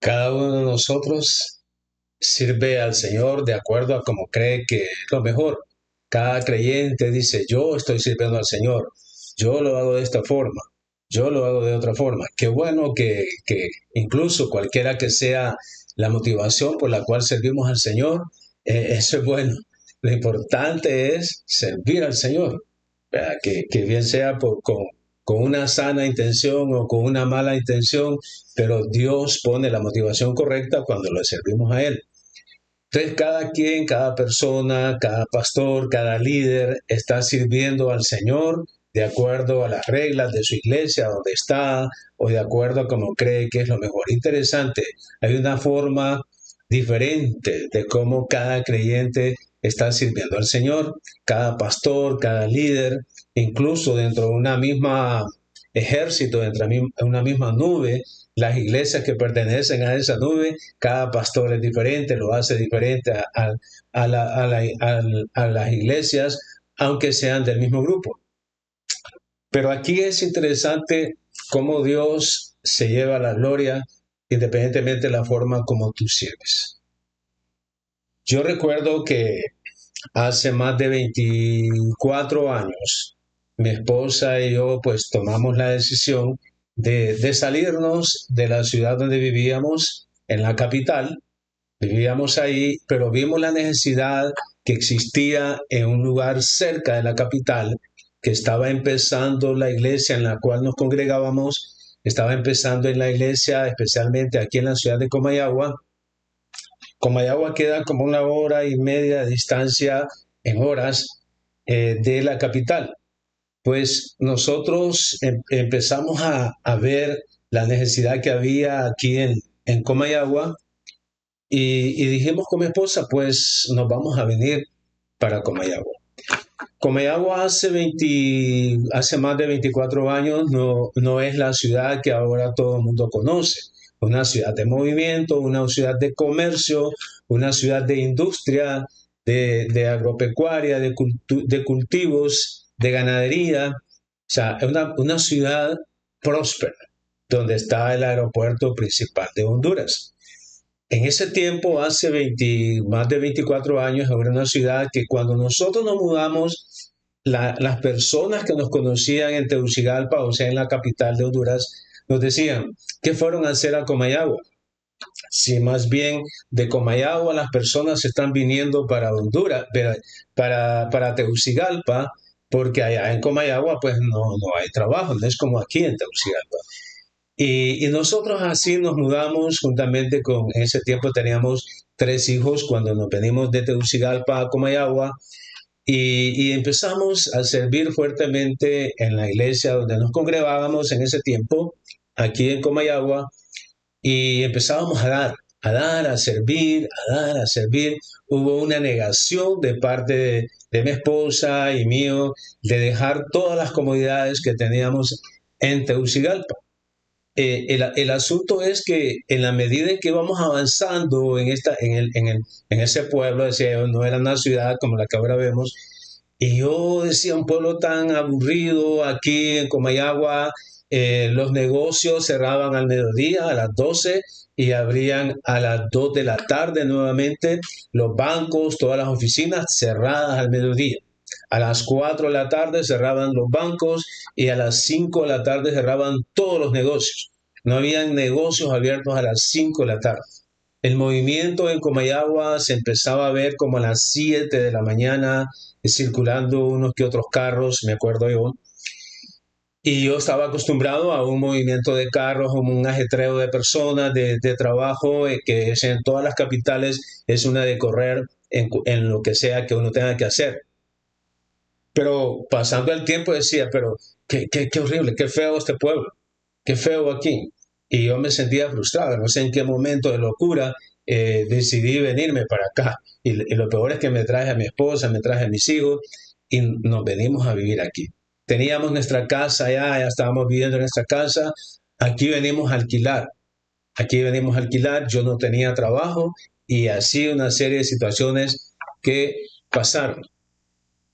Cada uno de nosotros sirve al Señor de acuerdo a como cree que es lo mejor. Cada creyente dice, yo estoy sirviendo al Señor, yo lo hago de esta forma, yo lo hago de otra forma. Qué bueno que incluso cualquiera que sea la motivación por la cual servimos al Señor, eso es bueno. Lo importante es servir al Señor, ¿verdad? Que bien sea con una sana intención o con una mala intención, pero Dios pone la motivación correcta cuando le servimos a Él. Entonces, cada quien, cada persona, cada pastor, cada líder está sirviendo al Señor de acuerdo a las reglas de su iglesia, donde está, o de acuerdo a como cree que es lo mejor. Interesante, hay una forma diferente de cómo cada creyente está sirviendo al Señor, cada pastor, cada líder, incluso dentro de una misma ejército, dentro de una misma nube, las iglesias que pertenecen a esa nube, cada pastor es diferente, lo hace diferente a las iglesias, aunque sean del mismo grupo. Pero aquí es interesante cómo Dios se lleva la gloria independientemente de la forma como tú sirves. Yo recuerdo que hace más de 24 años, mi esposa y yo pues tomamos la decisión de salirnos de la ciudad donde vivíamos, en la capital. Vivíamos ahí, pero vimos la necesidad que existía en un lugar cerca de la capital, que estaba empezando la iglesia en la cual nos congregábamos, estaba empezando en la iglesia, especialmente aquí en la ciudad de Comayagua. Comayagua queda como 1 hora y media de distancia en horas de la capital. Pues nosotros empezamos a ver la necesidad que había aquí en Comayagua y dijimos con mi esposa, pues nos vamos a venir para Comayagua. Comayagua hace más de 24 años no es la ciudad que ahora todo el mundo conoce. Una ciudad de movimiento, una ciudad de comercio, una ciudad de industria, de agropecuaria, de cultivos, de ganadería. O sea, es una ciudad próspera, donde está el aeropuerto principal de Honduras. En ese tiempo, hace más de 24 años, era una ciudad que cuando nosotros nos mudamos, las personas que nos conocían en Tegucigalpa, o sea, en la capital de Honduras, nos decían, ¿qué fueron a hacer a Comayagua? Si más bien de Comayagua las personas están viniendo para Honduras, para Tegucigalpa, porque allá en Comayagua pues no hay trabajo, no es como aquí en Tegucigalpa. Y nosotros así nos mudamos juntamente en ese tiempo teníamos 3 hijos cuando nos venimos de Tegucigalpa a Comayagua y empezamos a servir fuertemente en la iglesia donde nos congregábamos en ese tiempo, aquí en Comayagua, y empezábamos a servir, a dar, a servir. Hubo una negación de parte de mi esposa y mío de dejar todas las comodidades que teníamos en Tegucigalpa. El asunto es que en la medida en que vamos avanzando en ese pueblo, decía yo, no era una ciudad como la que ahora vemos, y yo decía, un pueblo tan aburrido aquí en Comayagua, los negocios cerraban al mediodía, a las 12, y abrían a las 2 de la tarde nuevamente, los bancos, todas las oficinas cerradas al mediodía. A las 4 de la tarde cerraban los bancos y a las 5 de la tarde cerraban todos los negocios. No habían negocios abiertos a las 5 de la tarde. El movimiento en Comayagua se empezaba a ver como a las 7 de la mañana, circulando unos que otros carros, me acuerdo yo. Y yo estaba acostumbrado a un movimiento de carros, un ajetreo de personas, de trabajo, que es en todas las capitales es una de correr en lo que sea que uno tenga que hacer. Pero pasando el tiempo decía, pero qué horrible, qué feo este pueblo, qué feo aquí. Y yo me sentía frustrado, no sé en qué momento de locura decidí venirme para acá. Y lo peor es que me traje a mi esposa, me traje a mis hijos y nos venimos a vivir aquí. Teníamos nuestra casa allá, ya estábamos viviendo en nuestra casa, aquí venimos a alquilar, yo no tenía trabajo y así una serie de situaciones que pasaron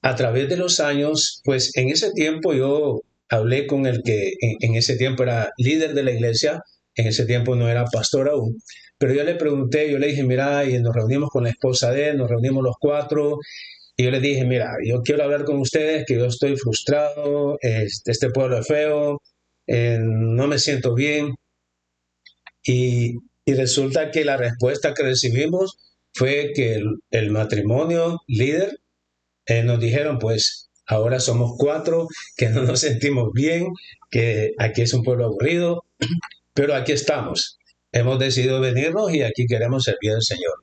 a través de los años, pues en ese tiempo yo hablé con el que en ese tiempo era líder de la iglesia, en ese tiempo no era pastor aún, pero yo le pregunté, yo le dije, mira, y nos reunimos con la esposa de él, nos reunimos los cuatro, y yo le dije, mira, yo quiero hablar con ustedes, que yo estoy frustrado, este pueblo es feo, no me siento bien, y, y resulta que la respuesta que recibimos fue que el matrimonio líder nos dijeron, pues ahora somos cuatro, que no nos sentimos bien, que aquí es un pueblo aburrido, pero aquí estamos. Hemos decidido venirnos y aquí queremos servir al Señor.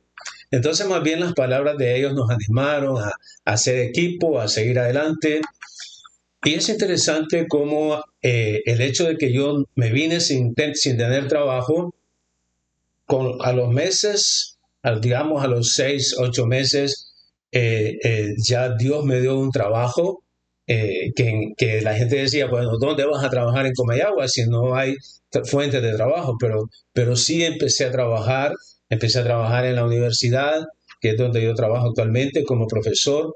Entonces, más bien las palabras de ellos nos animaron a hacer equipo, a seguir adelante. Y es interesante cómo el hecho de que yo me vine sin tener trabajo, a los meses, digamos a los 6, 8 meses, ya Dios me dio un trabajo que la gente decía, bueno, ¿dónde vas a trabajar en Comayagua si no hay fuentes de trabajo? Pero sí empecé a trabajar en la universidad, que es donde yo trabajo actualmente como profesor.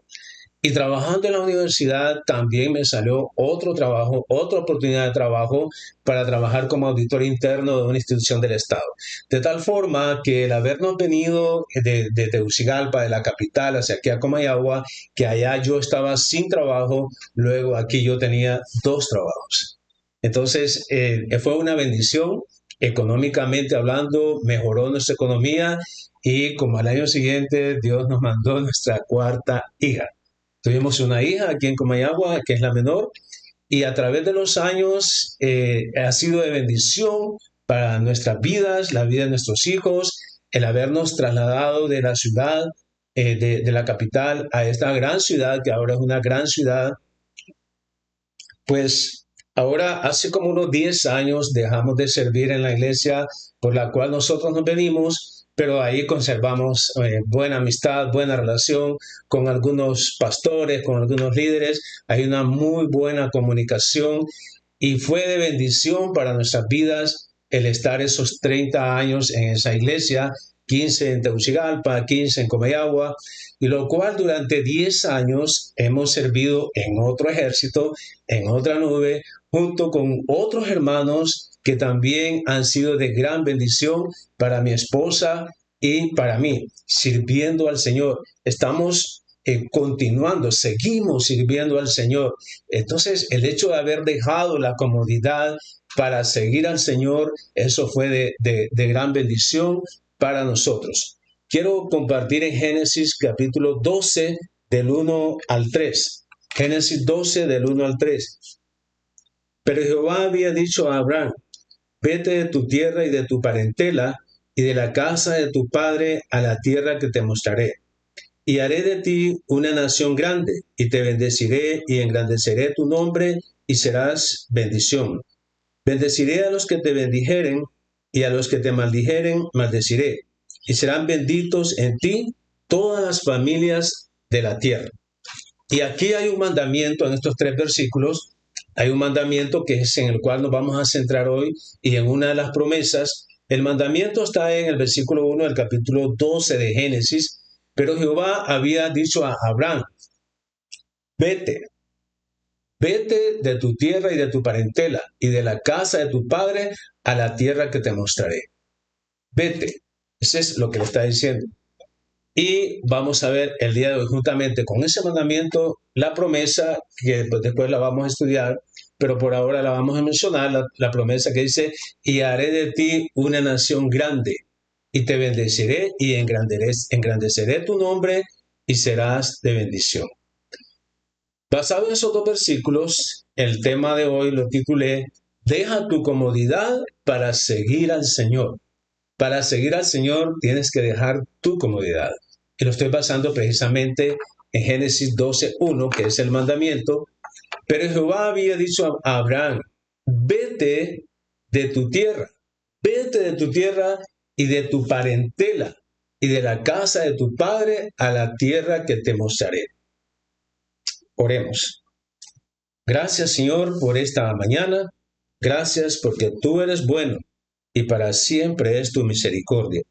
Y trabajando en la universidad también me salió otro trabajo, otra oportunidad de trabajo para trabajar como auditor interno de una institución del Estado. De tal forma que el habernos venido de Tegucigalpa, de la capital, hacia aquí a Comayagua, que allá yo estaba sin trabajo, luego aquí yo tenía 2 trabajos. Entonces, fue una bendición. Económicamente hablando, mejoró nuestra economía y como al año siguiente Dios nos mandó nuestra cuarta hija. Tuvimos una hija aquí en Comayagua, que es la menor, y a través de los años ha sido de bendición para nuestras vidas, la vida de nuestros hijos, el habernos trasladado de la ciudad, de la capital, a esta gran ciudad, que ahora es una gran ciudad. Pues ahora hace como unos 10 años dejamos de servir en la iglesia por la cual nosotros nos venimos, pero ahí conservamos buena amistad, buena relación con algunos pastores, con algunos líderes. Hay una muy buena comunicación y fue de bendición para nuestras vidas el estar esos 30 años en esa iglesia, 15 en Tegucigalpa, 15 en Comayagua, y lo cual durante 10 años hemos servido en otro ejército, en otra nube, junto con otros hermanos que también han sido de gran bendición para mi esposa y para mí, sirviendo al Señor. Estamos continuando, seguimos sirviendo al Señor. Entonces, el hecho de haber dejado la comodidad para seguir al Señor, eso fue de gran bendición para nosotros. Quiero compartir en Génesis capítulo 12 del 1 al 3. Génesis 12 del 1 al 3. Pero Jehová había dicho a Abraham, vete de tu tierra y de tu parentela y de la casa de tu padre a la tierra que te mostraré. Y haré de ti una nación grande, y te bendeciré y engrandeceré tu nombre, y serás bendición. Bendeciré a los que te bendijeren, y a los que te maldijeren, maldeciré. Y serán benditos en ti todas las familias de la tierra. Y aquí hay un mandamiento en estos 3 versículos. Hay un mandamiento que es en el cual nos vamos a centrar hoy, y en una de las promesas. El mandamiento está en el versículo 1 del capítulo 12 de Génesis. Pero Jehová había dicho a Abraham, vete de tu tierra y de tu parentela y de la casa de tu padre a la tierra que te mostraré. Vete. Ese es lo que le está diciendo. Y vamos a ver el día de hoy, juntamente con ese mandamiento, la promesa, que después la vamos a estudiar, pero por ahora la vamos a mencionar, la promesa que dice, y haré de ti una nación grande, y te bendeciré y engrandeceré tu nombre, y serás de bendición. Basado en esos 2 versículos, el tema de hoy lo titulé, deja tu comodidad para seguir al Señor. Para seguir al Señor tienes que dejar tu comodidad. Y lo estoy basando precisamente en Génesis 12:1, que es el mandamiento. Pero Jehová había dicho a Abraham, vete de tu tierra y de tu parentela y de la casa de tu padre a la tierra que te mostraré. Oremos. Gracias, Señor, por esta mañana. Gracias porque tú eres bueno y para siempre es tu misericordia.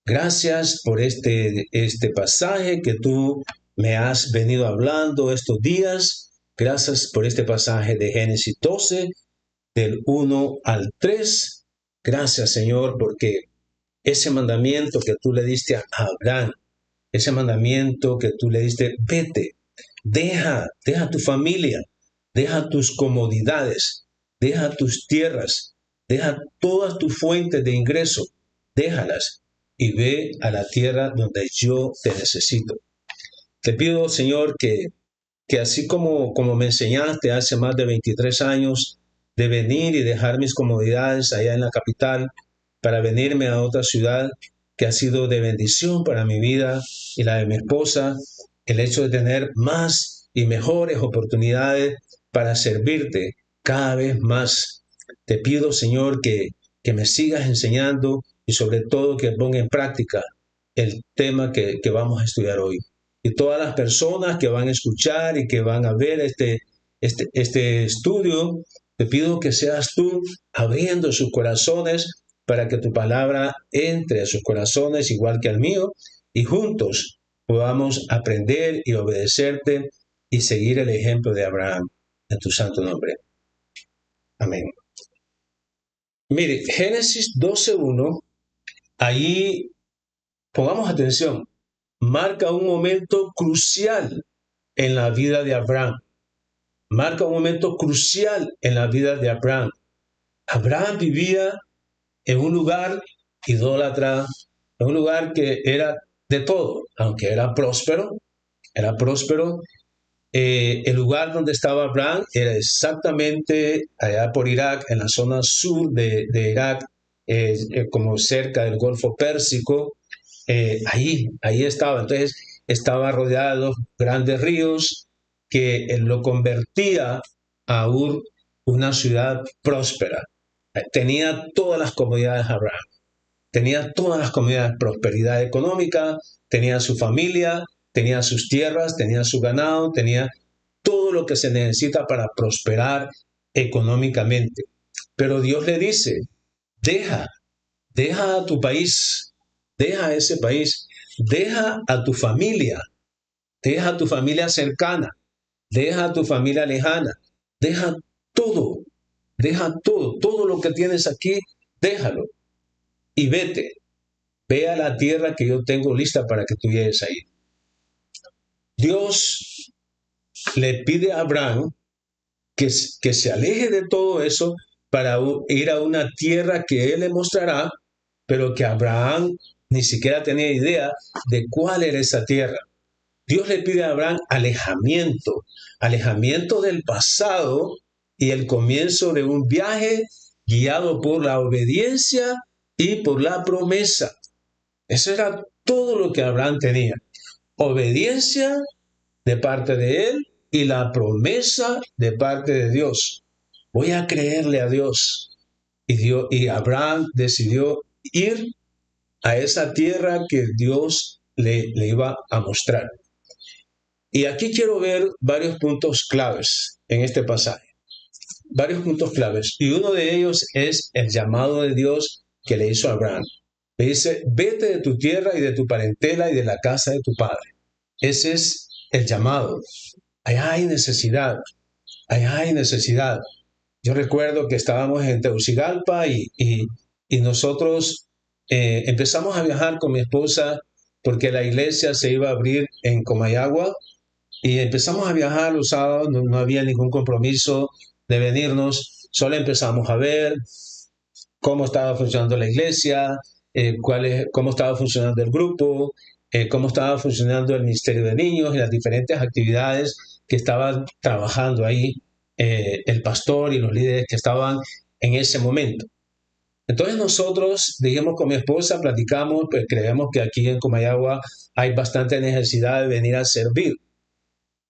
Gracias por este pasaje que tú me has venido hablando estos días. Gracias por este pasaje de Génesis 12, del 1 al 3. Gracias, Señor, porque ese mandamiento que tú le diste a Abraham, ese mandamiento que tú le diste, vete, deja tu familia, deja tus comodidades, deja tus tierras, deja todas tus fuentes de ingreso, déjalas y ve a la tierra donde yo te necesito. Te pido, Señor, que así como me enseñaste hace más de 23 años de venir y dejar mis comodidades allá en la capital para venirme a otra ciudad que ha sido de bendición para mi vida y la de mi esposa, el hecho de tener más y mejores oportunidades para servirte cada vez más. Te pido, Señor, que me sigas enseñando y sobre todo que ponga en práctica el tema que vamos a estudiar hoy. Y todas las personas que van a escuchar y que van a ver este estudio, te pido que seas tú abriendo sus corazones para que tu palabra entre a sus corazones igual que al mío y juntos podamos aprender y obedecerte y seguir el ejemplo de Abraham en tu santo nombre. Amén. Mire, Génesis 12:1, ahí pongamos atención, marca un momento crucial en la vida de Abraham. Marca un momento crucial en la vida de Abraham. Abraham vivía en un lugar idólatra, en un lugar que era de todo, aunque era próspero. El lugar donde estaba Abraham era exactamente allá por Irak, en la zona sur de Irak, como cerca del Golfo Pérsico. Ahí estaba. Entonces estaba rodeado de grandes ríos que lo convertía a una ciudad próspera. Tenía todas las comodidades Abraham. Tenía todas las comodidades, prosperidad económica, tenía su familia, tenía sus tierras, tenía su ganado, tenía todo lo que se necesita para prosperar económicamente. Pero Dios le dice, deja a tu país, deja a ese país, deja a tu familia, deja a tu familia cercana, deja a tu familia lejana, deja todo, todo lo que tienes aquí, déjalo y vete, ve a la tierra que yo tengo lista para que tú llegues ahí. Dios le pide a Abraham que se aleje de todo eso para ir a una tierra que él le mostrará, pero que Abraham ni siquiera tenía idea de cuál era esa tierra. Dios le pide a Abraham alejamiento del pasado y el comienzo de un viaje guiado por la obediencia y por la promesa. Eso era todo lo que Abraham tenía. Obediencia de parte de él y la promesa de parte de Dios. Voy a creerle a Dios. Y Abraham decidió ir a esa tierra que Dios le iba a mostrar. Y aquí quiero ver varios puntos claves en este pasaje. Varios puntos claves. Y uno de ellos es el llamado de Dios que le hizo a Abraham. Le dice, vete de tu tierra y de tu parentela y de la casa de tu padre. Ese es el llamado. Allá hay necesidad. Allá hay necesidad. Yo recuerdo que estábamos en Tegucigalpa y nosotros empezamos a viajar con mi esposa porque la iglesia se iba a abrir en Comayagua y empezamos a viajar los sábados, no había ningún compromiso de venirnos, solo empezamos a ver cómo estaba funcionando la iglesia, cómo estaba funcionando el grupo, cómo estaba funcionando el Ministerio de Niños y las diferentes actividades que estaban trabajando ahí el pastor y los líderes que estaban en ese momento. Entonces nosotros, dijimos con mi esposa, platicamos, pues creemos que aquí en Comayagua hay bastante necesidad de venir a servir.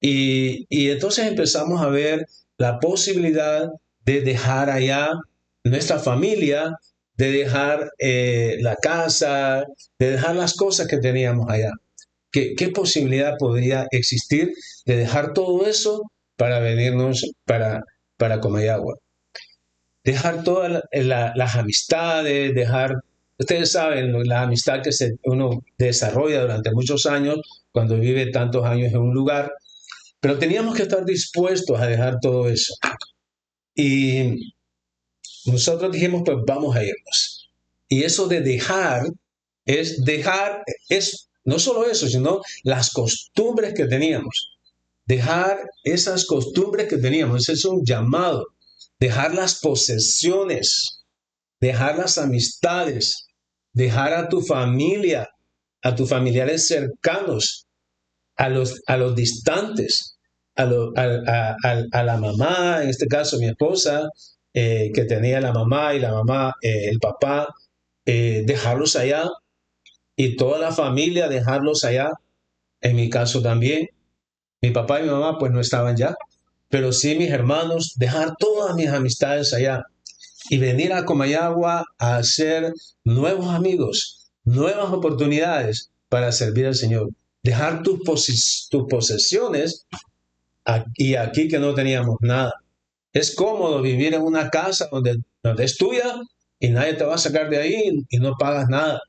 Y entonces empezamos a ver la posibilidad de dejar allá nuestra familia, de dejar la casa, de dejar las cosas que teníamos allá. ¿Qué posibilidad podría existir de dejar todo eso para venirnos para Comayagua? Dejar todas las amistades, ustedes saben, la amistad que uno desarrolla durante muchos años cuando vive tantos años en un lugar, pero teníamos que estar dispuestos a dejar todo eso. Y nosotros dijimos, pues vamos a irnos. Y eso de dejar, es no solo eso, sino las costumbres que teníamos. Dejar esas costumbres que teníamos, ese es un llamado. Dejar las posesiones, dejar las amistades, dejar a tu familia, a tus familiares cercanos, a los distantes, a la mamá, en este caso mi esposa, que tenía la mamá y la mamá, el papá, dejarlos allá y toda la familia dejarlos allá. En mi caso también, mi papá y mi mamá pues no estaban ya, pero sí mis hermanos, dejar todas mis amistades allá y venir a Comayagua a hacer nuevos amigos, nuevas oportunidades para servir al Señor. Dejar tus posesiones y aquí que no teníamos nada. Es cómodo vivir en una casa donde es tuya y nadie te va a sacar de ahí y no pagas nada,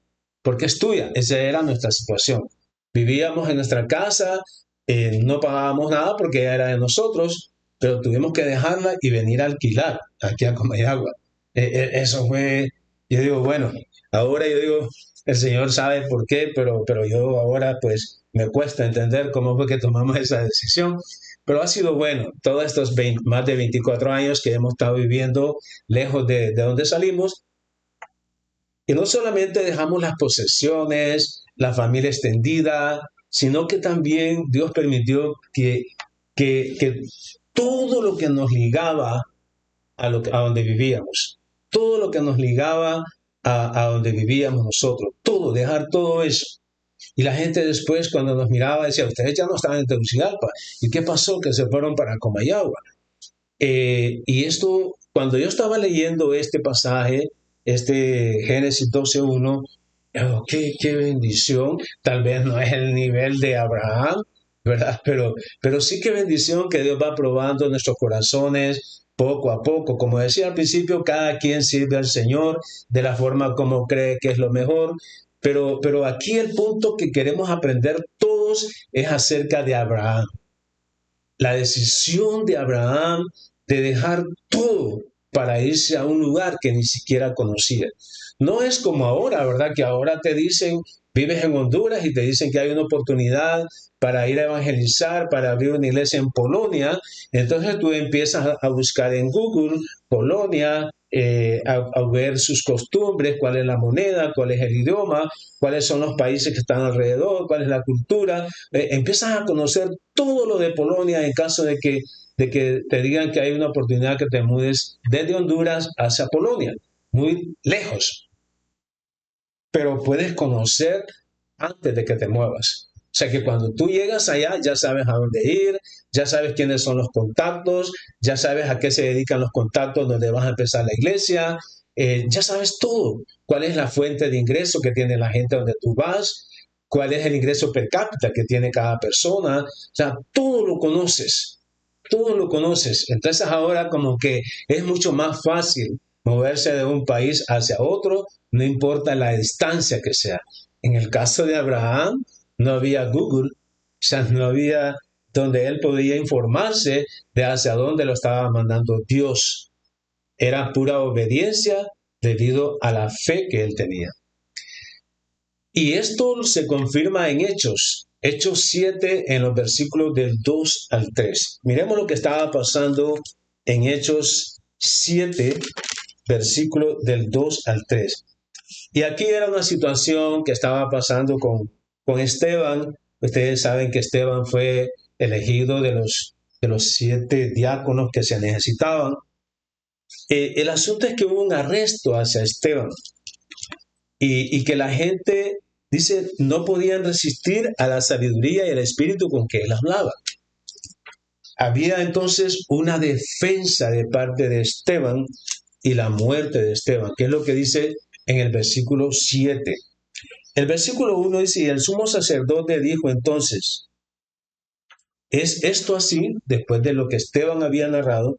porque es tuya. Esa era nuestra situación. Vivíamos en nuestra casa, no pagábamos nada porque era de nosotros, pero tuvimos que dejarla y venir a alquilar aquí a Comayagua. Eso fue, yo digo, bueno, ahora yo digo, el Señor sabe por qué, pero yo ahora pues me cuesta entender cómo fue que tomamos esa decisión. Pero ha sido bueno, todos estos más de 24 años que hemos estado viviendo lejos de donde salimos, y no solamente dejamos las posesiones, la familia extendida, sino que también Dios permitió que todo lo que nos ligaba a donde vivíamos, todo lo que nos ligaba a donde vivíamos nosotros, todo, dejar todo eso. Y la gente después cuando nos miraba decía, ustedes ya no estaban en Tegucigalpa. ¿Y qué pasó? Que se fueron para Comayagua. Y esto, cuando yo estaba leyendo este pasaje, este Génesis 12:1, qué bendición. Tal vez no es el nivel de Abraham, ¿verdad? Pero sí qué bendición que Dios va probando nuestros corazones poco a poco. Como decía al principio, cada quien sirve al Señor de la forma como cree que es lo mejor. Pero aquí el punto que queremos aprender todos es acerca de Abraham. La decisión de Abraham de dejar todo para irse a un lugar que ni siquiera conocía. No es como ahora, ¿verdad? Que ahora te dicen, vives en Honduras y te dicen que hay una oportunidad para ir a evangelizar, para abrir una iglesia en Polonia. Entonces tú empiezas a buscar en Google Polonia, a ver sus costumbres, cuál es la moneda, cuál es el idioma, cuáles son los países que están alrededor, cuál es la cultura. Empiezas a conocer todo lo de Polonia en caso de que te digan que hay una oportunidad que te mudes desde Honduras hacia Polonia, muy lejos, pero puedes conocer antes de que te muevas. O sea que cuando tú llegas allá ya sabes a dónde ir, ya sabes quiénes son los contactos, ya sabes a qué se dedican los contactos donde vas a empezar la iglesia, ya sabes todo. ¿Cuál es la fuente de ingreso que tiene la gente donde tú vas? ¿Cuál es el ingreso per cápita que tiene cada persona? O sea, todo lo conoces, todo lo conoces. Entonces ahora como que es mucho más fácil moverse de un país hacia otro, no importa la distancia que sea. En el caso de Abraham, no había Google, o sea, no había donde él podía informarse de hacia dónde lo estaba mandando Dios. Era pura obediencia debido a la fe que él tenía. Y esto se confirma en Hechos 7, en los versículos del 2 al 3. Miremos lo que estaba pasando en Hechos 7, versículo del 2 al 3. Y aquí era una situación que estaba pasando con Esteban. Ustedes saben que Esteban fue elegido de los 7 diáconos que se necesitaban. El asunto es que hubo un arresto hacia Esteban y que la gente, dice, no podían resistir a la sabiduría y el espíritu con que él hablaba. Había entonces una defensa de parte de Esteban y la muerte de Esteban, que es lo que dice en el versículo 7. El versículo 1 dice, y el sumo sacerdote dijo entonces, ¿es esto así? Después de lo que Esteban había narrado,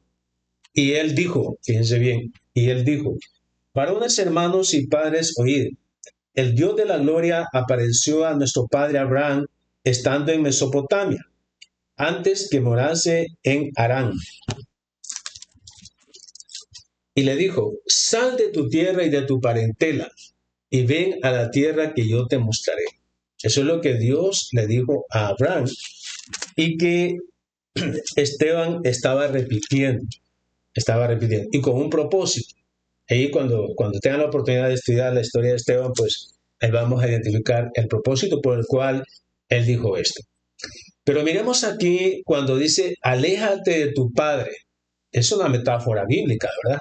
y él dijo, fíjense bien, y él dijo, varones hermanos y padres, oíd, el Dios de la gloria apareció a nuestro padre Abraham estando en Mesopotamia, antes que morase en Harán. y le dijo, sal de tu tierra y de tu parentela y ven a la tierra que yo te mostraré. Eso es lo que Dios le dijo a Abraham y que Esteban estaba repitiendo y con un propósito. Ahí cuando tengan la oportunidad de estudiar la historia de Esteban, pues ahí vamos a identificar el propósito por el cual él dijo esto. Pero miremos aquí cuando dice, aléjate de tu padre. Es una metáfora bíblica, ¿verdad?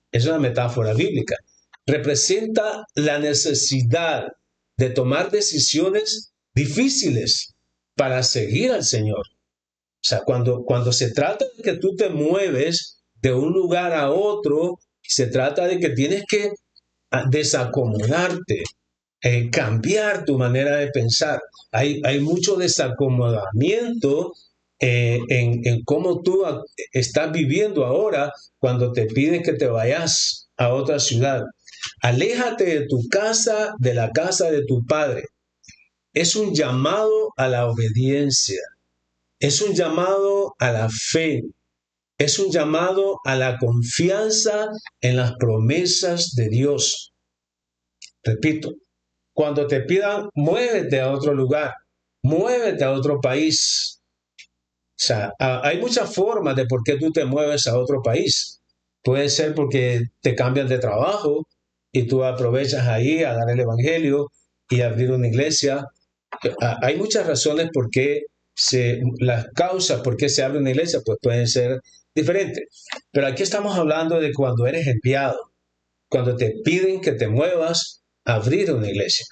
Es una metáfora bíblica. Representa la necesidad de tomar decisiones difíciles para seguir al Señor. O sea, cuando se trata de que tú te mueves de un lugar a otro, se trata de que tienes que desacomodarte, cambiar tu manera de pensar. Hay mucho desacomodamiento en cómo tú estás viviendo ahora cuando te piden que te vayas a otra ciudad. Aléjate de tu casa, de la casa de tu padre. Es un llamado a la obediencia. Es un llamado a la fe. Es un llamado a la confianza en las promesas de Dios. Repito, cuando te pidan, muévete a otro lugar, muévete a otro país. O sea, hay muchas formas de por qué tú te mueves a otro país. Puede ser porque te cambian de trabajo y tú aprovechas ahí a dar el evangelio y abrir una iglesia. Hay muchas razones por qué las causas por qué se abre una iglesia pues pueden ser diferentes. Pero aquí estamos hablando de cuando eres enviado, cuando te piden que te muevas a abrir una iglesia.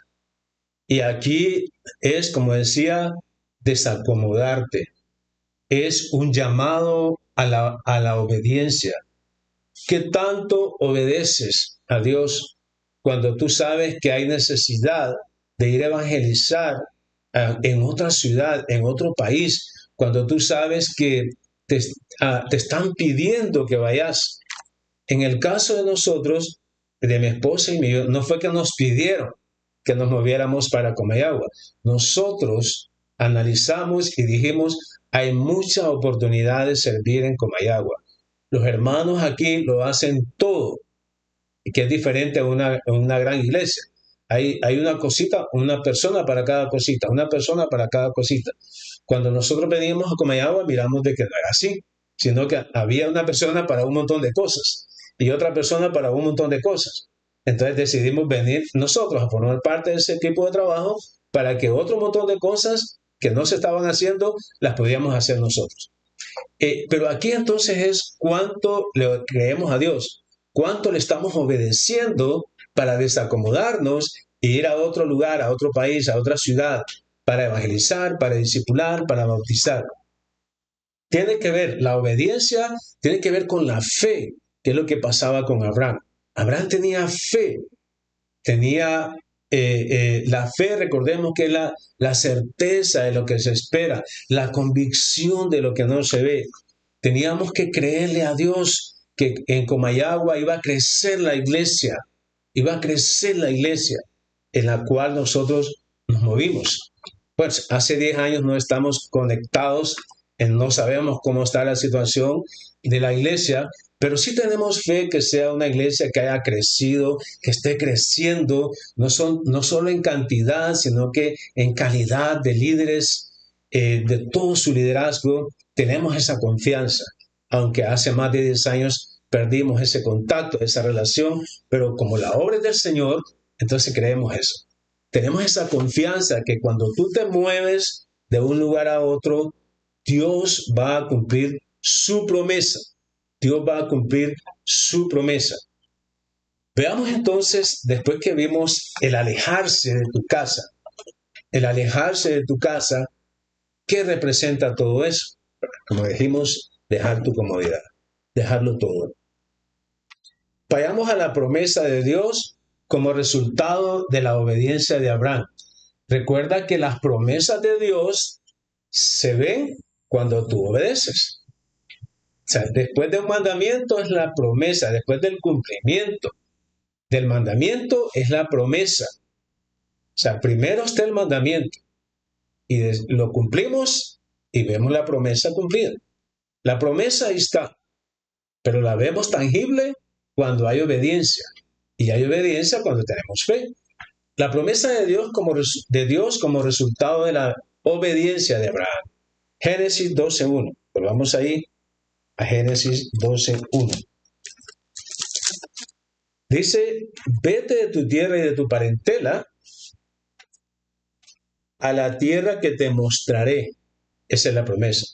Y aquí es, como decía, desacomodarte. Es un llamado a la obediencia. ¿Qué tanto obedeces a Dios cuando tú sabes que hay necesidad de ir a evangelizar en otra ciudad, en otro país, cuando tú sabes que te están pidiendo que vayas? En el caso de nosotros, de mi esposa y mío, no fue que nos pidieron que nos moviéramos para Comayagua. Nosotros analizamos y dijimos, hay mucha oportunidad de servir en Comayagua. Los hermanos aquí lo hacen todo, que es diferente a una gran iglesia. Hay una cosita, una persona para cada cosita, una persona para cada cosita. Cuando nosotros veníamos a Comayagua, miramos de que no era así, sino que había una persona para un montón de cosas y otra persona para un montón de cosas. Entonces decidimos venir nosotros a formar parte de ese tipo de trabajo para que otro montón de cosas que no se estaban haciendo las podíamos hacer nosotros. Pero aquí entonces es cuánto le creemos a Dios, cuánto le estamos obedeciendo para desacomodarnos e ir a otro lugar, a otro país, a otra ciudad, para evangelizar, para discipular, para bautizar. Tiene que ver, la obediencia tiene que ver con la fe, que es lo que pasaba con Abraham. Abraham tenía fe, tenía la fe, recordemos que es la certeza de lo que se espera, la convicción de lo que no se ve. Teníamos que creerle a Dios que en Comayagua iba a crecer la iglesia, en la cual nosotros nos movimos. Pues hace 10 años no estamos conectados, no sabemos cómo está la situación de la iglesia, pero sí tenemos fe que sea una iglesia que haya crecido, que esté creciendo, no solo en cantidad, sino que en calidad de líderes, de todo su liderazgo. Tenemos esa confianza, aunque hace más de 10 años perdimos ese contacto, esa relación, pero como la obra es del Señor, entonces creemos eso. Tenemos esa confianza que cuando tú te mueves de un lugar a otro, Dios va a cumplir su promesa. Dios va a cumplir su promesa. Veamos entonces, después que vimos el alejarse de tu casa, ¿qué representa todo eso? Como dijimos, dejar tu comodidad, dejarlo todo. Vayamos a la promesa de Dios como resultado de la obediencia de Abraham. Recuerda que las promesas de Dios se ven cuando tú obedeces. O sea, después de un mandamiento es la promesa, después del cumplimiento del mandamiento es la promesa. O sea, primero está el mandamiento y lo cumplimos y vemos la promesa cumplida. La promesa ahí está, pero la vemos tangible, cuando hay obediencia. Y hay obediencia cuando tenemos fe. La promesa de Dios como resultado de la obediencia de Abraham. Génesis 12:1. Volvamos ahí a Génesis 12:1. Dice, vete de tu tierra y de tu parentela a la tierra que te mostraré. Esa es la promesa.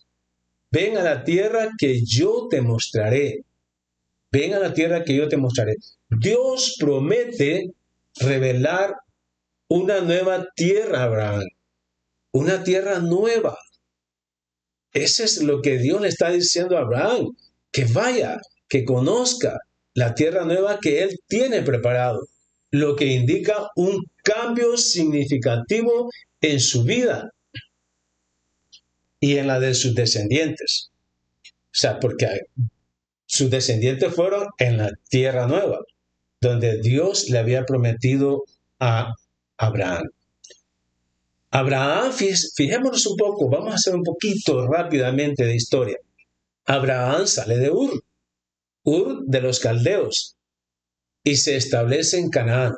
Ven a la tierra que yo te mostraré. Ven a la tierra que yo te mostraré. Dios promete revelar una nueva tierra a Abraham. Una tierra nueva. Eso es lo que Dios le está diciendo a Abraham. Que vaya, que conozca la tierra nueva que Él tiene preparado. Lo que indica un cambio significativo en su vida y en la de sus descendientes. O sea, porque sus descendientes fueron en la tierra nueva, donde Dios le había prometido a Abraham. Abraham, fijémonos un poco, vamos a hacer un poquito rápidamente de historia. Abraham sale de Ur de los caldeos, y se establece en Canaán.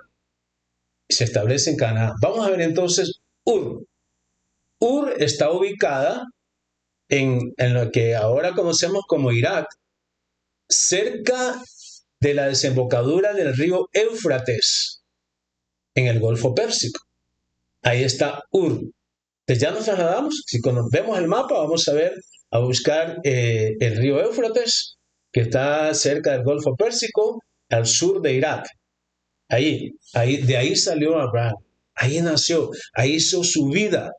Vamos a ver entonces Ur. Ur está ubicada en lo que ahora conocemos como Irak, cerca de la desembocadura del río Éufrates, en el Golfo Pérsico. Ahí está Ur. Entonces ya nos trasladamos. Si vemos el mapa, vamos a buscar el río Éufrates, que está cerca del Golfo Pérsico, al sur de Irak. De ahí salió Abraham. Ahí nació, ahí hizo su vida.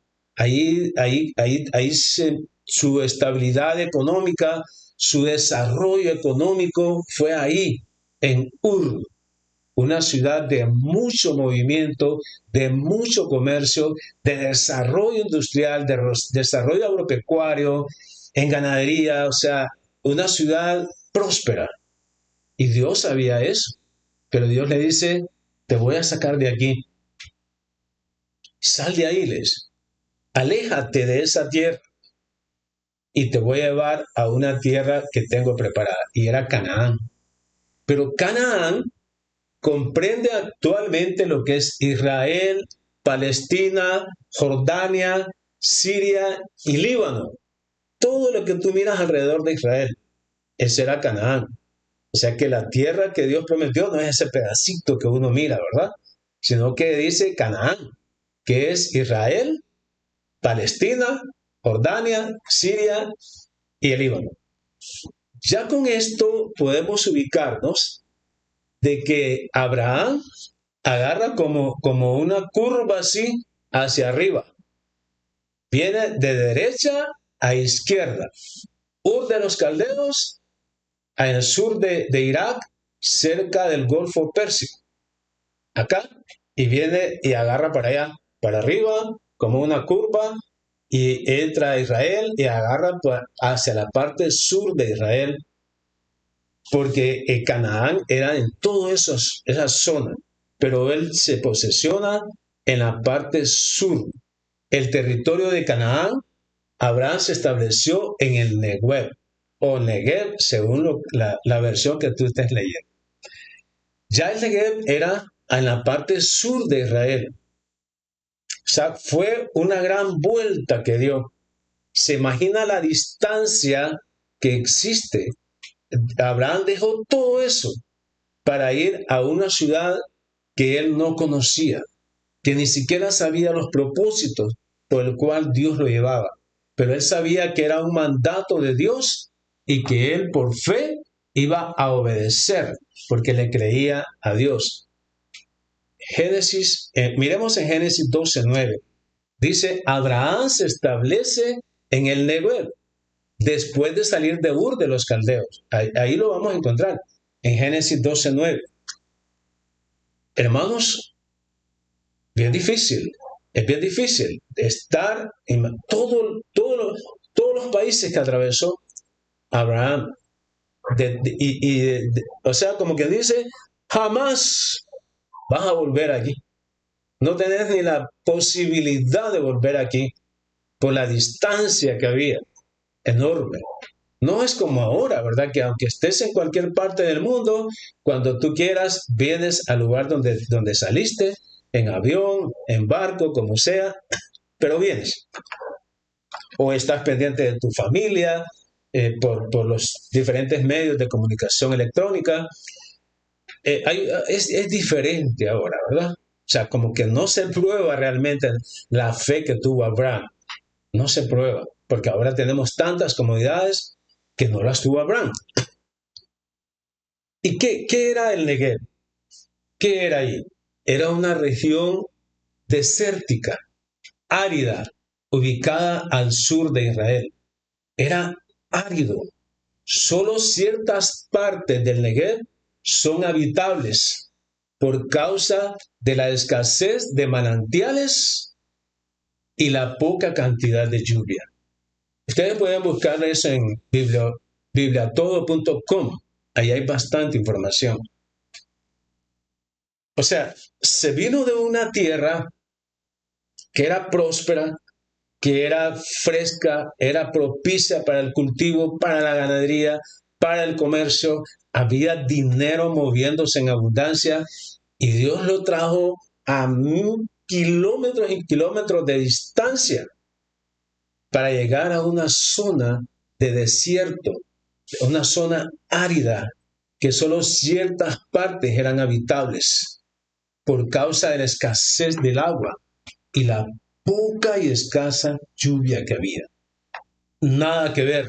Su estabilidad económica, su desarrollo económico fue ahí, en Ur, una ciudad de mucho movimiento, de mucho comercio, de desarrollo industrial, de desarrollo agropecuario, en ganadería, o sea, una ciudad próspera. Y Dios sabía eso, pero Dios le dice, te voy a sacar de aquí. Sal de ahí, aléjate de esa tierra y te voy a llevar a una tierra que tengo preparada. Y era Canaán. Pero Canaán comprende actualmente lo que es Israel, Palestina, Jordania, Siria y Líbano. Todo lo que tú miras alrededor de Israel, ese era Canaán. O sea que la tierra que Dios prometió no es ese pedacito que uno mira, ¿verdad? Sino que dice Canaán, que es Israel, Palestina, Jordania, Siria y el Líbano. Ya con esto podemos ubicarnos de que Abraham agarra como una curva así hacia arriba. Viene de derecha a izquierda. Ur de los Caldeos, en el sur de Irak, cerca del Golfo Pérsico. Acá, y viene y agarra para allá, para arriba, como una curva, y entra a Israel y agarra hacia la parte sur de Israel, porque Canaán era en todas esas zonas, pero él se posesiona en la parte sur. El territorio de Canaán, Abraham se estableció en el Negev, o Negev, según la versión que tú estés leyendo. Ya el Negev era en la parte sur de Israel. O sea, fue una gran vuelta que dio. Se imagina la distancia que existe. Abraham dejó todo eso para ir a una ciudad que él no conocía, que ni siquiera sabía los propósitos por el cual Dios lo llevaba. Pero él sabía que era un mandato de Dios y que él por fe iba a obedecer porque le creía a Dios. Miremos en Génesis 12:9. Dice, Abraham se establece en el Negev después de salir de Ur de los Caldeos. Ahí lo vamos a encontrar, en Génesis 12:9. Hermanos, es bien difícil estar en todos los países que atravesó Abraham. O sea, como que dice, jamás vas a volver aquí. No tenés ni la posibilidad de volver aquí por la distancia que había, enorme. No es como ahora, ¿verdad? Que aunque estés en cualquier parte del mundo, cuando tú quieras, vienes al lugar donde saliste, en avión, en barco, como sea, pero vienes. O estás pendiente de tu familia por los diferentes medios de comunicación electrónica. Es diferente ahora, ¿verdad? O sea, como que no se prueba realmente la fe que tuvo Abraham. No se prueba, porque ahora tenemos tantas comodidades que no las tuvo Abraham. ¿Y qué era el Negev? ¿Qué era ahí? Era una región desértica, árida, ubicada al sur de Israel. Era árido. Solo ciertas partes del Negev son habitables por causa de la escasez de manantiales y la poca cantidad de lluvia. Ustedes pueden buscar eso en bibliatodo.com. Ahí hay bastante información. O sea, se vino de una tierra que era próspera, que era fresca, era propicia para el cultivo, para la ganadería, para el comercio. Había dinero moviéndose en abundancia y Dios lo trajo a kilómetros y kilómetros de distancia para llegar a una zona de desierto, una zona árida, que solo ciertas partes eran habitables por causa de la escasez del agua y la poca y escasa lluvia que había. Nada que ver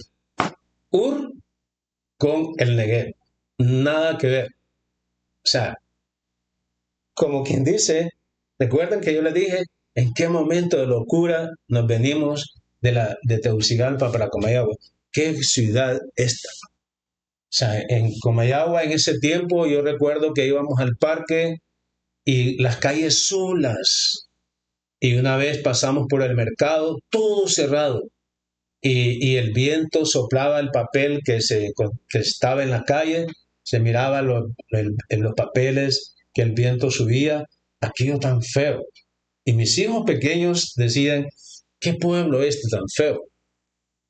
Ur con el Negev. Nada que ver. O sea, como quien dice, recuerden que yo les dije en qué momento de locura nos venimos de Tegucigalpa para Comayagua. ¿Qué ciudad esta? O sea, en Comayagua en ese tiempo yo recuerdo que íbamos al parque y las calles solas. Y una vez pasamos por el mercado, todo cerrado. Y el viento soplaba el papel que estaba en la calle, se miraba en los papeles que el viento subía, aquello tan feo. Y mis hijos pequeños decían, ¿qué pueblo es este tan feo?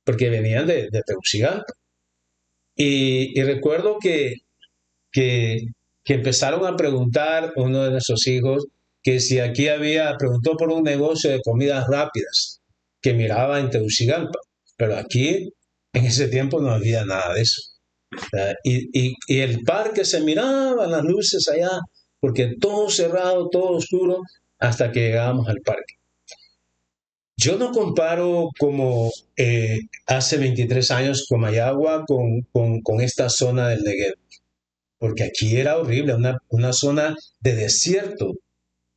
Porque venían de Tegucigalpa. Y recuerdo que, que empezaron a preguntar uno de nuestros hijos que si aquí preguntó por un negocio de comidas rápidas que miraba en Tegucigalpa, pero aquí en ese tiempo no había nada de eso. Y el parque se miraba, las luces allá, porque todo cerrado, todo oscuro, hasta que llegábamos al parque. Yo no comparo como hace 23 años Comayagua con esta zona del Negev, porque aquí era horrible, una zona de desierto,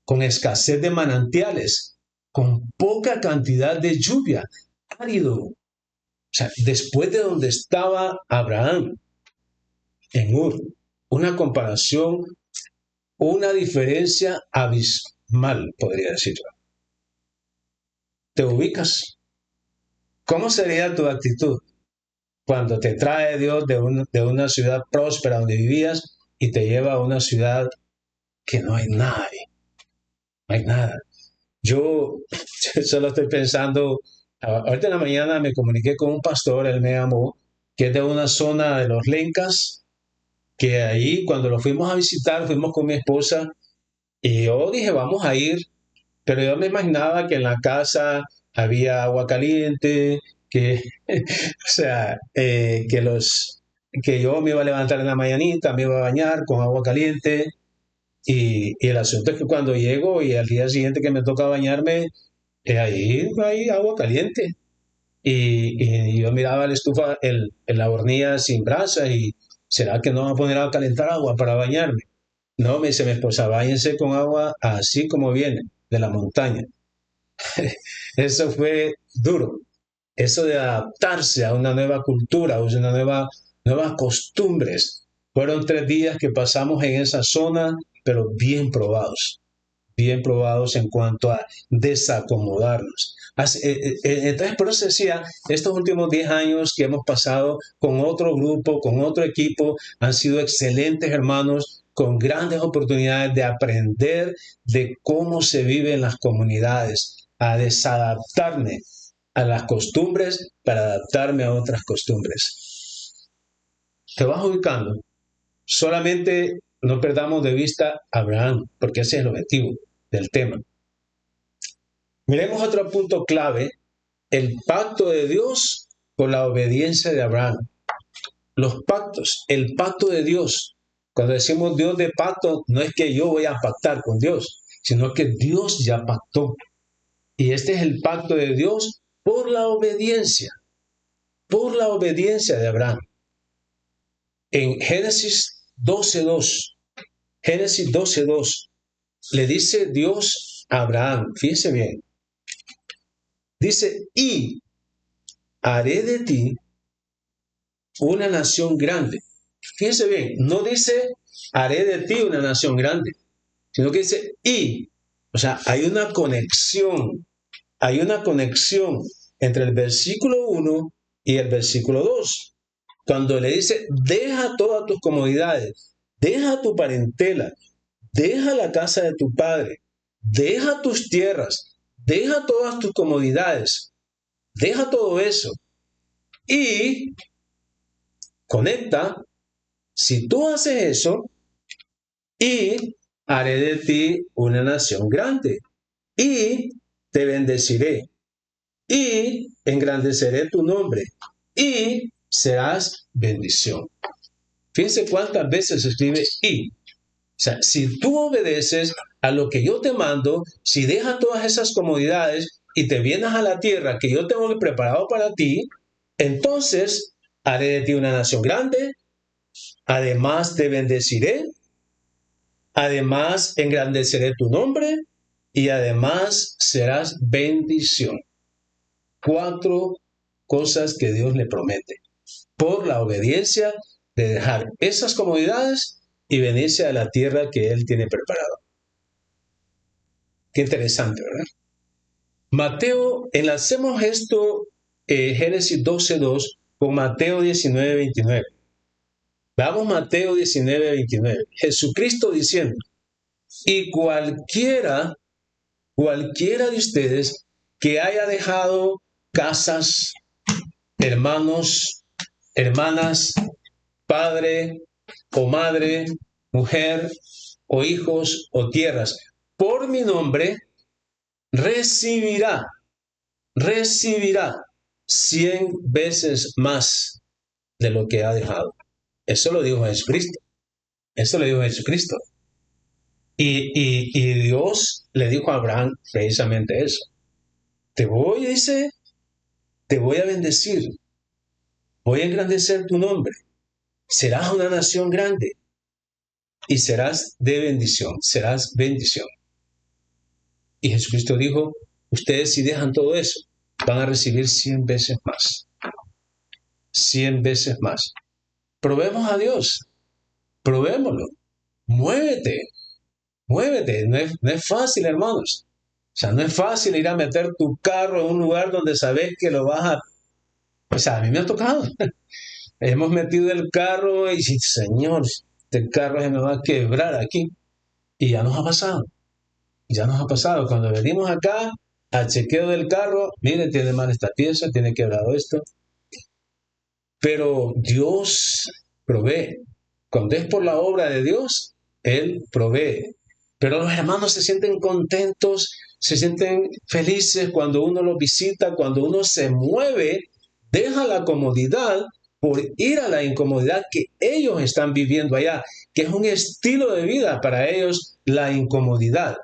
con escasez de manantiales, con poca cantidad de lluvia, árido. O sea, después de donde estaba Abraham, en Ur, una comparación, una diferencia abismal, podría decirlo. ¿Te ubicas? ¿Cómo sería tu actitud cuando te trae Dios de una ciudad próspera donde vivías y te lleva a una ciudad que no hay nada ahí? No hay nada. Yo solo estoy pensando, ahorita en la mañana me comuniqué con un pastor, él me llamó, que es de una zona de los Lencas, que ahí cuando lo fuimos a visitar, fuimos con mi esposa y yo dije, vamos a ir, pero yo me imaginaba que en la casa había agua caliente, que, o sea, que yo me iba a levantar en la mañanita, me iba a bañar con agua caliente, y el asunto es que cuando llego y al día siguiente que me toca bañarme, ahí hay agua caliente. Y yo miraba la estufa, la hornilla sin brasa y ¿será que no va a poner a calentar agua para bañarme? No, me dice mi esposa, báñense con agua así como viene, de la montaña. Eso fue duro. Eso de adaptarse a una nueva cultura, a una nuevas costumbres. Fueron 3 días que pasamos en esa zona, pero bien probados en cuanto a desacomodarnos. Entonces, por eso decía, estos últimos 10 años que hemos pasado con otro grupo, con otro equipo, han sido excelentes hermanos, con grandes oportunidades de aprender de cómo se vive en las comunidades, a desadaptarme a las costumbres para adaptarme a otras costumbres. te vas ubicando. Solamente no perdamos de vista a Abraham, porque ese es el objetivo del tema. Miremos otro punto clave, el pacto de Dios por la obediencia de Abraham. Los pactos, el pacto de Dios. Cuando decimos Dios de pacto, no es que yo voy a pactar con Dios, sino que Dios ya pactó. Y este es el pacto de Dios por la obediencia de Abraham. En Génesis 12:2, Génesis 12:2, le dice Dios a Abraham, fíjese bien, dice, y haré de ti una nación grande. Fíjese bien, no dice, haré de ti una nación grande, sino que dice, y, o sea, hay una conexión entre el versículo 1 y el versículo 2. Cuando le dice, deja todas tus comodidades, deja tu parentela, deja la casa de tu padre, deja tus tierras, deja todas tus comodidades, deja todo eso y conecta, si tú haces eso, y haré de ti una nación grande y te bendeciré y engrandeceré tu nombre y serás bendición. Fíjense cuántas veces se escribe y. O sea, si tú obedeces a lo que yo te mando, si dejas todas esas comodidades y te vienes a la tierra que yo tengo preparado para ti, entonces haré de ti una nación grande, además te bendeciré, además engrandeceré tu nombre y además serás bendición. 4 cosas que Dios le promete por la obediencia de dejar esas comodidades y venirse a la tierra que Él tiene preparado. Qué interesante, ¿verdad? Mateo, enlacemos esto, Génesis 12:2 con Mateo 19:29. Veamos Mateo 19:29. Jesucristo diciendo, y cualquiera de ustedes que haya dejado casas, hermanos, hermanas, padre o madre, mujer o hijos o tierras, por mi nombre, recibirá 100 veces más de lo que ha dejado. Eso lo dijo Jesucristo. Y Dios le dijo a Abraham precisamente eso. Dice, te voy a bendecir, voy a engrandecer tu nombre, serás una nación grande y serás de bendición, serás bendición. Y Jesucristo dijo, ustedes si dejan todo eso, van a recibir 100 veces más. 100 veces más. Probemos a Dios, probémoslo, muévete. No es fácil, hermanos. O sea, no es fácil ir a meter tu carro en un lugar donde sabes que lo vas a... O sea, a mí me ha tocado. Hemos metido el carro y dices, Señor, este carro se me va a quebrar aquí. Y ya nos ha pasado. Cuando venimos acá al chequeo del carro, mire, tiene mal esta pieza, tiene quebrado esto. Pero Dios provee. Cuando es por la obra de Dios, Él provee. Pero los hermanos se sienten contentos, se sienten felices cuando uno los visita, cuando uno se mueve, deja la comodidad por ir a la incomodidad que ellos están viviendo allá, que es un estilo de vida para ellos, la incomodidad.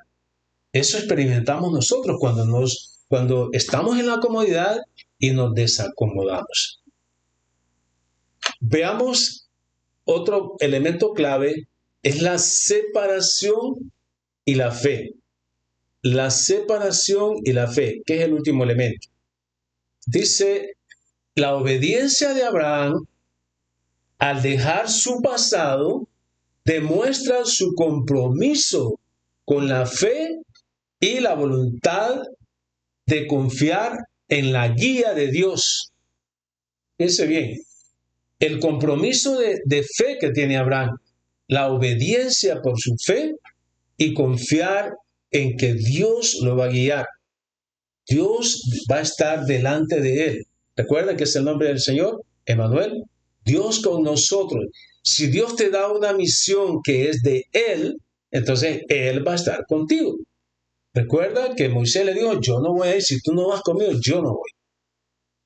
Eso experimentamos nosotros cuando estamos en la comodidad y nos desacomodamos. Veamos otro elemento clave, es la separación y la fe. La separación y la fe, que es el último elemento. Dice, la obediencia de Abraham al dejar su pasado demuestra su compromiso con la fe y la voluntad de confiar en la guía de Dios. Fíjense bien, el compromiso de fe que tiene Abraham, la obediencia por su fe y confiar en que Dios lo va a guiar. Dios va a estar delante de él. ¿Recuerdan que es el nombre del Señor? Emmanuel. Dios con nosotros. Si Dios te da una misión que es de Él, entonces Él va a estar contigo. Recuerda que Moisés le dijo, yo no voy a ir, si tú no vas conmigo, yo no voy.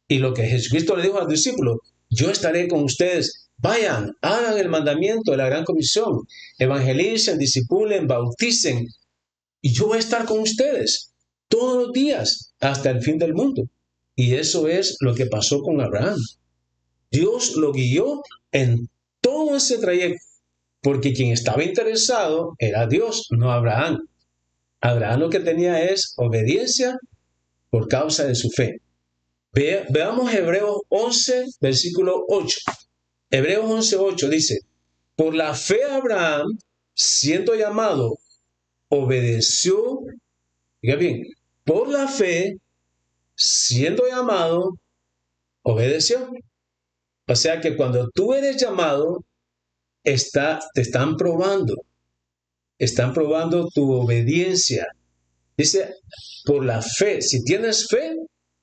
Y lo que Jesucristo le dijo al discípulo, yo estaré con ustedes. Vayan, hagan el mandamiento de la gran comisión, evangelicen, discipulen, bauticen, y yo voy a estar con ustedes todos los días hasta el fin del mundo. Y eso es lo que pasó con Abraham. Dios lo guió en todo ese trayecto, porque quien estaba interesado era Dios, no Abraham. Abraham lo que tenía es obediencia por causa de su fe. Veamos Hebreos 11, versículo 8. Hebreos 11, 8 dice, por la fe Abraham, siendo llamado, obedeció, diga bien, por la fe, siendo llamado, obedeció. O sea que cuando tú eres llamado, te están probando tu obediencia. Dice, por la fe, si tienes fe,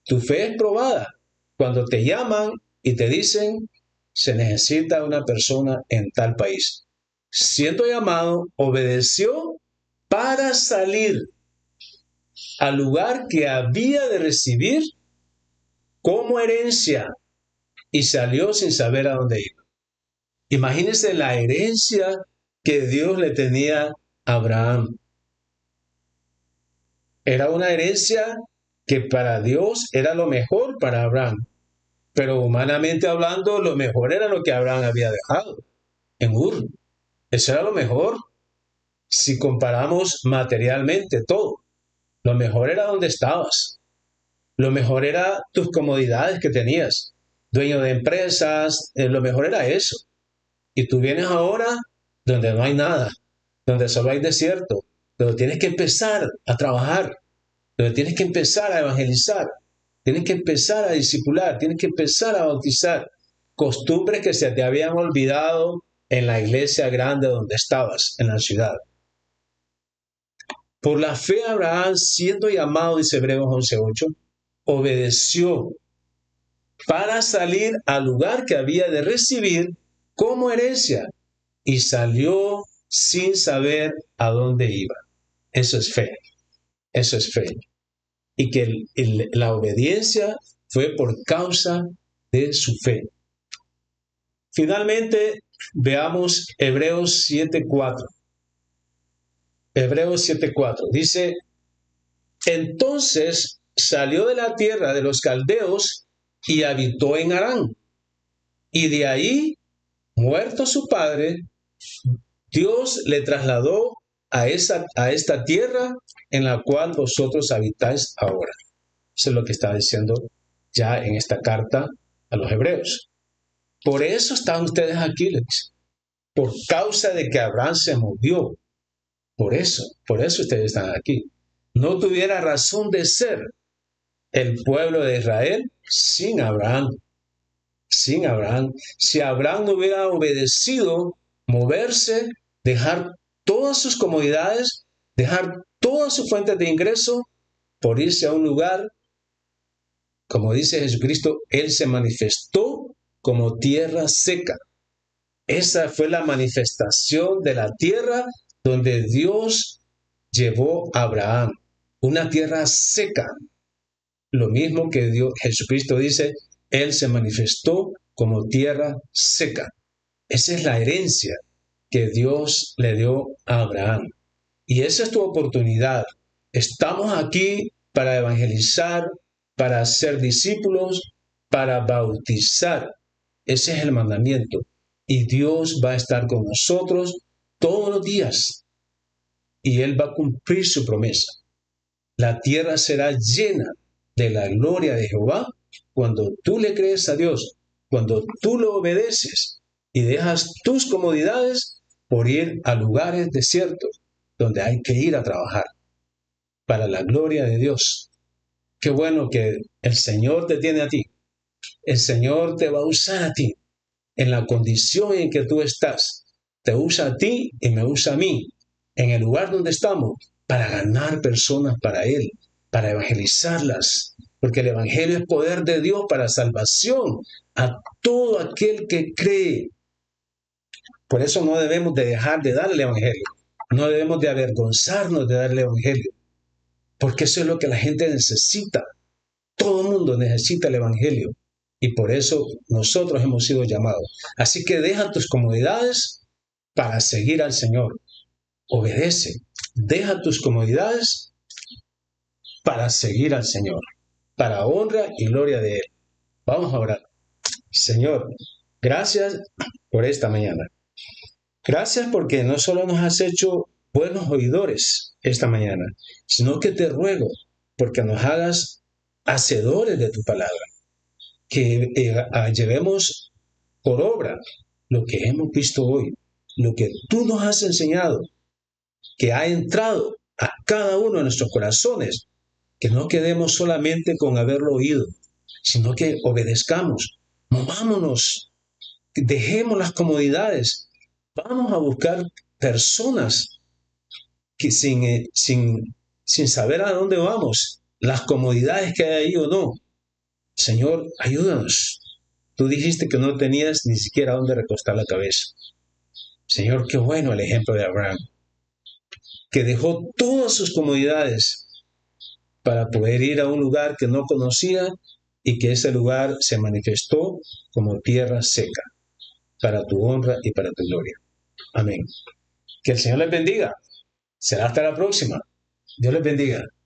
tu fe es probada. Cuando te llaman y te dicen, se necesita una persona en tal país. Siendo llamado, obedeció para salir al lugar que había de recibir como herencia y salió sin saber a dónde iba. Imagínense la herencia que Dios le tenía a Abraham. Era una herencia que para Dios era lo mejor para Abraham. Pero humanamente hablando, lo mejor era lo que Abraham había dejado en Ur. Eso era lo mejor si comparamos materialmente todo. Lo mejor era donde estabas. Lo mejor era tus comodidades que tenías. Dueño de empresas, lo mejor era eso. Y tú vienes ahora donde no hay nada, donde solo hay desierto, donde tienes que empezar a trabajar, donde tienes que empezar a evangelizar, tienes que empezar a discipular, tienes que empezar a bautizar. Costumbres que se te habían olvidado en la iglesia grande donde estabas, en la ciudad. Por la fe Abraham, siendo llamado, dice Hebreos 11:8, obedeció para salir al lugar que había de recibir como herencia y salió sin saber a dónde iba. Eso es fe. Eso es fe. Y que la obediencia fue por causa de su fe. Finalmente, veamos Hebreos 7:4. Hebreos 7:4 dice, entonces salió de la tierra de los caldeos y habitó en Harán. Y de ahí, muerto su padre, Dios le trasladó a esta tierra en la cual vosotros habitáis ahora. Eso es lo que está diciendo ya en esta carta a los hebreos. Por eso están ustedes aquí, Lex. Por causa de que Abraham se movió. Por eso ustedes están aquí. No tuviera razón de ser el pueblo de Israel sin Abraham. Sin Abraham. Si Abraham no hubiera obedecido, moverse, dejar todas sus comodidades, dejar todas sus fuentes de ingreso por irse a un lugar, como dice Jesucristo, Él se manifestó como tierra seca. Esa fue la manifestación de la tierra donde Dios llevó a Abraham. Una tierra seca. Lo mismo que Jesucristo dice, Él se manifestó como tierra seca. Esa es la herencia que Dios le dio a Abraham. Y esa es tu oportunidad. Estamos aquí para evangelizar, para ser discípulos, para bautizar. Ese es el mandamiento. Y Dios va a estar con nosotros todos los días. Y Él va a cumplir su promesa. La tierra será llena de la gloria de Jehová cuando tú le crees a Dios, cuando tú lo obedeces y dejas tus comodidades por ir a lugares desiertos donde hay que ir a trabajar para la gloria de Dios. Qué bueno que el Señor te tiene a ti. El Señor te va a usar a ti en la condición en que tú estás. Te usa a ti y me usa a mí en el lugar donde estamos para ganar personas para Él, para evangelizarlas, porque el Evangelio es poder de Dios para salvación a todo aquel que cree. Por eso no debemos de dejar de dar el Evangelio. No debemos de avergonzarnos de dar el Evangelio, porque eso es lo que la gente necesita. Todo el mundo necesita el Evangelio y por eso nosotros hemos sido llamados. Así que deja tus comodidades para seguir al Señor. Obedece. Deja tus comodidades para seguir al Señor, para honra y gloria de Él. Vamos a orar. Señor, gracias por esta mañana. Gracias porque no solo nos has hecho buenos oidores esta mañana, sino que te ruego porque nos hagas hacedores de tu palabra, que llevemos por obra lo que hemos visto hoy, lo que tú nos has enseñado, que ha entrado a cada uno de nuestros corazones, que no quedemos solamente con haberlo oído, sino que obedezcamos, movámonos, dejemos las comodidades, vamos a buscar personas que sin saber a dónde vamos, las comodidades que hay ahí o no. Señor, ayúdanos. Tú dijiste que no tenías ni siquiera dónde recostar la cabeza. Señor, qué bueno el ejemplo de Abraham, que dejó todas sus comodidades para poder ir a un lugar que no conocía y que ese lugar se manifestó como tierra seca, para tu honra y para tu gloria. Amén. Que el Señor les bendiga. Será hasta la próxima. Dios les bendiga.